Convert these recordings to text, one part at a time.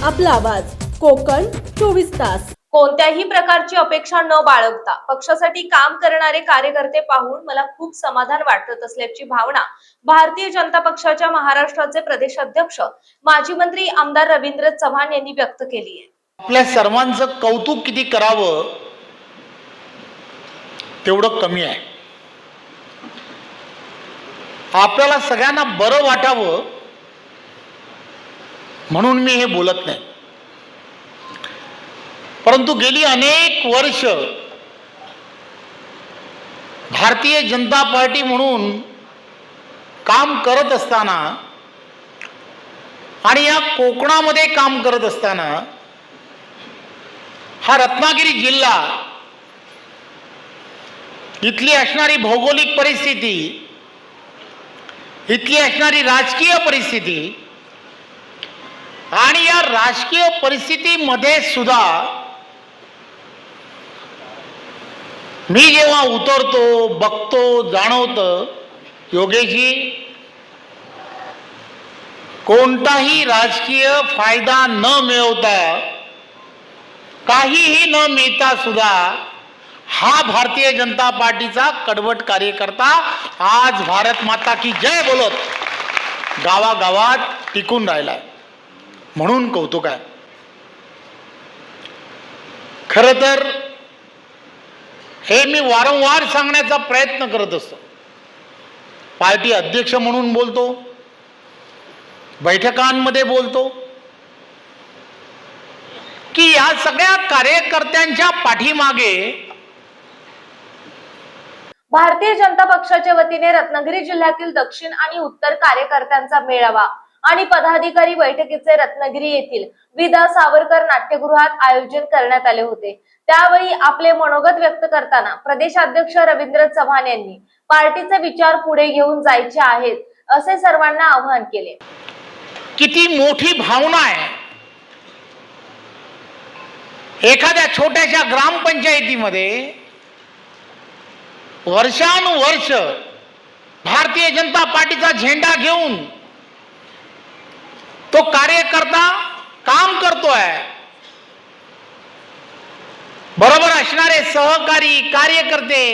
आपला आवाज कोकण 24 तास। कोणत्याही प्रकारची अपेक्षा न बाळगता पक्षासाठी काम करणारे कार्यकर्ते पाहून मला खूप समाधान वाटत असल्याची भावना भारतीय जनता पक्षाच्या महाराष्ट्राचे प्रदेशाध्यक्ष माजी मंत्री आमदार रवींद्र चव्हाण यांनी व्यक्त केली आहे। आपल्या सर्वांचं कौतुक किती करावं तेवढं कमी आहे। आपल्याला सगळ्यांना बरं वाटावं म्हणून मी हे बोलत नाही, परंतु गेली अनेक वर्ष भारतीय जनता पार्टी म्हणून काम करत असताना आणि या कोकणामध्ये काम करत असताना हा रत्नागिरी जिल्हा, इथली असणारी भौगोलिक परिस्थिती, इथली असणारी राजकीय परिस्थिती आणि या राजकीय परिस्थितीमध्ये सुद्धा मी जेव्हा उतरतो, बघतो, जाणवतं, योगेशजी कोणताही राजकीय फायदा न मिळवता, काहीही न मिळता सुद्धा हा भारतीय जनता पार्टीचा कडवट कार्यकर्ता आज भारत माता की जय बोलत गावागावात टिकून राहिलाय, म्हणून कौतुक आहे। खरं तर हे मी वारंवार सांगण्याचा प्रयत्न करत असतो। पार्टी अध्यक्ष म्हणून बोलतो, बैठकांमध्ये बोलतो की या सगळ्या कार्यकर्त्यांच्या पाठीमागे भारतीय जनता पक्षाच्या वतीने रत्नागिरी जिल्ह्यातील दक्षिण आणि उत्तर कार्यकर्त्यांचा मेळावा आणि पदाधिकारी बैठकीचे रत्नागिरी येथील विदा सावरकर नाट्यगृहात आयोजन करण्यात आले होते। त्यावेळी आपले मनोगत व्यक्त करताना प्रदेशाध्यक्ष रवींद्र चव्हाण यांनी पार्टीचे विचार पुढे घेऊन जायचे आहेत असे सर्वांना आवाहन केले। किती मोठी भावना आहे। एखाद्या छोट्याशा ग्रामपंचायतीमध्ये वर्षानुवर्ष भारतीय जनता पार्टीचा झेंडा घेऊन तो कार्यकर्ता काम करतोय। बरोबर असणारे सहकारी कार्यकर्ते,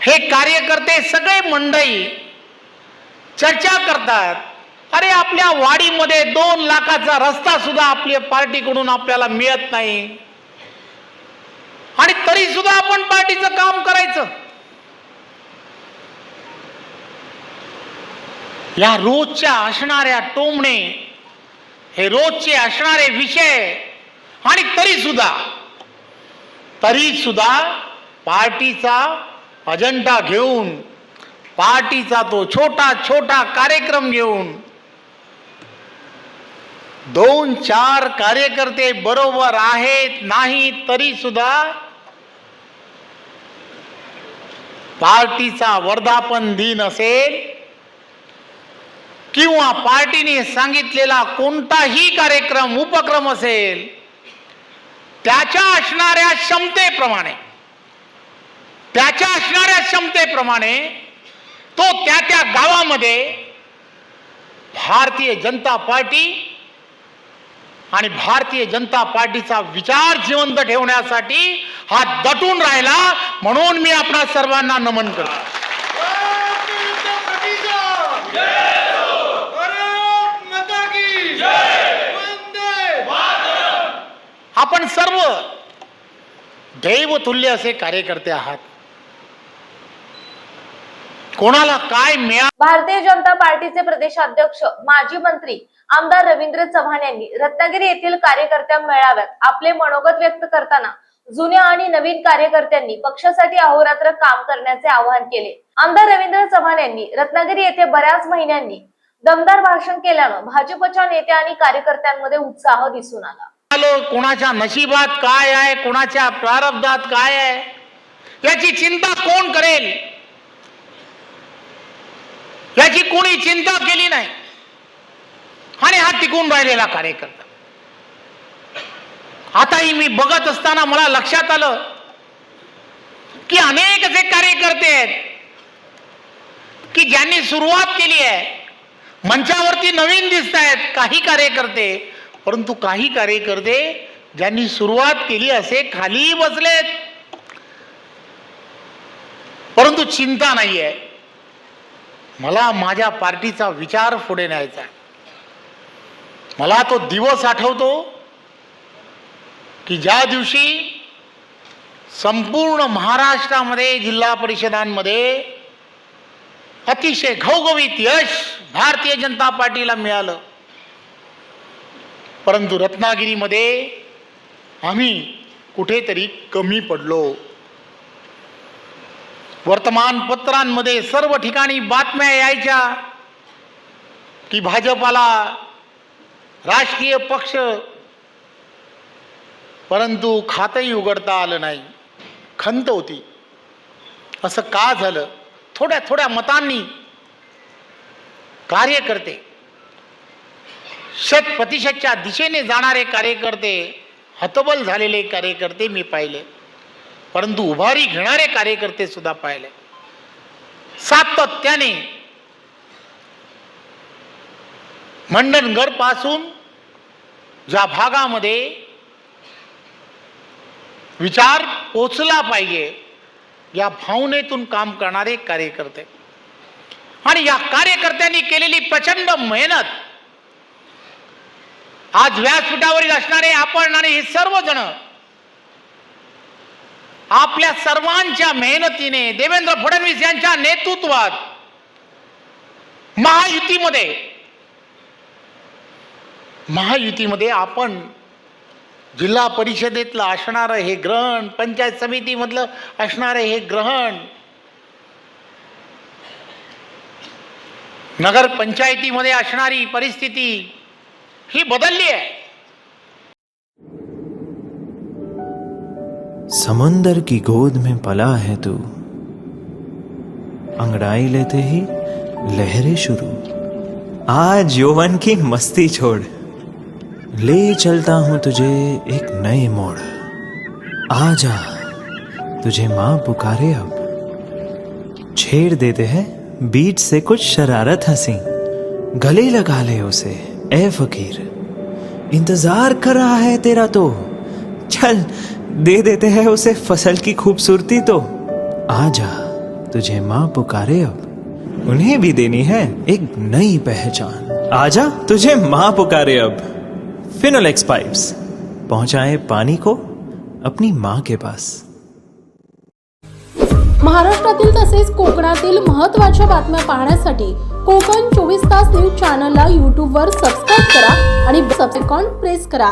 हे कार्यकर्ते सगळे मंडळी चर्चा करतात, अरे आपल्या वाडीमध्ये 2 लाखाचा रस्ता सुद्धा आपल्या पार्टीकडून आपल्याला मिळत नाही आणि तरी सुद्धा आपण पार्टीचं काम करायचं। या रोजच्या असणाऱ्या टोमणे, हे रोजचे असणारे विषय आणि तरी सुद्धा पार्टीचा अजेंडा घेऊन, पार्टीचा तो छोटा छोटा कार्यक्रम घेऊन 2-4 कार्यकर्ते बरोबर आहेत नाही तरी सुद्धा पार्टीचा वर्धापन दिन असेल किंवा पार्टीने सांगितलेला कोणताही कार्यक्रम उपक्रम असेल, त्याच्या असणाऱ्या क्षमतेप्रमाणे तो त्या गावामध्ये भारतीय जनता पार्टी आणि भारतीय जनता पार्टीचा विचार जिवंत ठेवण्यासाठी हा दटून राहिला, म्हणून मी आपणा सर्वांना नमन करतो। आपण सर्व दैवतुल्य असे कार्यकर्ते आहात। कोणाला काय मिळा। भारतीय जनता पार्टीचे प्रदेशाध्यक्ष माजी मंत्री आमदार रवींद्र चव्हाण यांनी रत्नागिरी येथील कार्यकर्त्या मेळाव्यात आपले मनोगत व्यक्त करताना जुन्या आणि नवीन कार्यकर्त्यांनी पक्षासाठी अहोरात्र काम करण्याचे आवाहन केले। आमदार रवींद्र चव्हाण यांनी रत्नागिरी येथे बऱ्याच महिन्यांनी दमदार भाषण केल्यानं भाजपच्या नेत्या आणि कार्यकर्त्यांमध्ये उत्साह दिसून आला। कोणाच्या नशिबात काय आहे, कोणाच्या प्रारब्धात काय आहे, याची चिंता कोण करेल, याची कोणी चिंता केली नाही आणि हा टिकून राहिलेला कार्यकर्ता। आताही मी बघत असताना मला लक्षात आलं की अनेक असे कार्यकर्ते आहेत की ज्यांनी सुरुवात केली आहे, मंचावरती नवीन दिसत आहेत काही कार्यकर्ते, परंतु काही कार्यकर्ते ज्यांनी सुरुवात केली असे खाली बसलेत. परंतु चिंता नाहीये, मला माझ्या पार्टीचा विचार पुढे न्यायचा आहे. मला तो दिवस आठवतो की ज्या दिवशी संपूर्ण महाराष्ट्रामध्ये जिल्हा परिषदांमध्ये अतिशय घवघवीत यश भारतीय जनता पार्टीला मिळालं, परंतु रत्नागिरीमध्ये आम्ही कुठेतरी कमी पडलो. वर्तमानपत्रांमध्ये सर्व ठिकाणी बातम्या यायच्या की भाजपाला राजकीय पक्ष, परंतु खातंही उघडता आलं नाही. खंत होती, असं का झालं? थोड्या थोड्या मतांनी कार्यकर्ते, 100% दिशेने जाणारे कार्यकर्ते, हतबल झालेले कार्यकर्ते मी पाहिले, परंतु उभारी घेणारे कार्यकर्ते सुद्धा पाहिले. सातत्याने मंडणगड पासून ज्या भागामध्ये विचार पोचला पाहिजे या भावनेतून काम करणारे कार्यकर्ते, आणि या कार्यकर्त्यांनी केलेली प्रचंड मेहनत आज व्यासपीठावरील असणारे आपण आणि हे सर्वजण आपल्या सर्वांच्या मेहनतीने देवेंद्र फडणवीस यांच्या नेतृत्वात महायुतीमध्ये आपण जिल्हा परिषदेतलं असणारं हे ग्रहण, पंचायत समितीमधलं असणारं हे ग्रहण, नगर पंचायतीमध्ये असणारी परिस्थिती ही बदलली आहे. समंदर की गोद में पला है तू, अंगड़ाई लेते ही लहरें शुरू. आज यौवन की मस्ती छोड़, ले चलता हूं तुझे एक नए मोड़. आजा तुझे मां पुकारे अब, छेड़ देते हैं बीच से कुछ शरारत हंसी. गले लगा ले उसे ए फकीर, इंतजार कर रहा है तेरा तो. चल दे देते हैं उसे फसल की खूबसूरती तो. आजा तुझे मां पुकारे अब, उन्हें भी देनी है एक नई पहचान. आजा तुझे मां पुकारे अब. फिनोलेक्स पाइप्स पहुंचाए पानी को अपनी मां के पास. महाराष्ट्रातील तसेच कोकणातील महत्त्वाच्या बातम्या पाहण्यासाठी कोकण 24 तास न्यूज चॅनलला YouTube वर सबस्क्राईब करा आणि बेल आयकॉन प्रेस करा.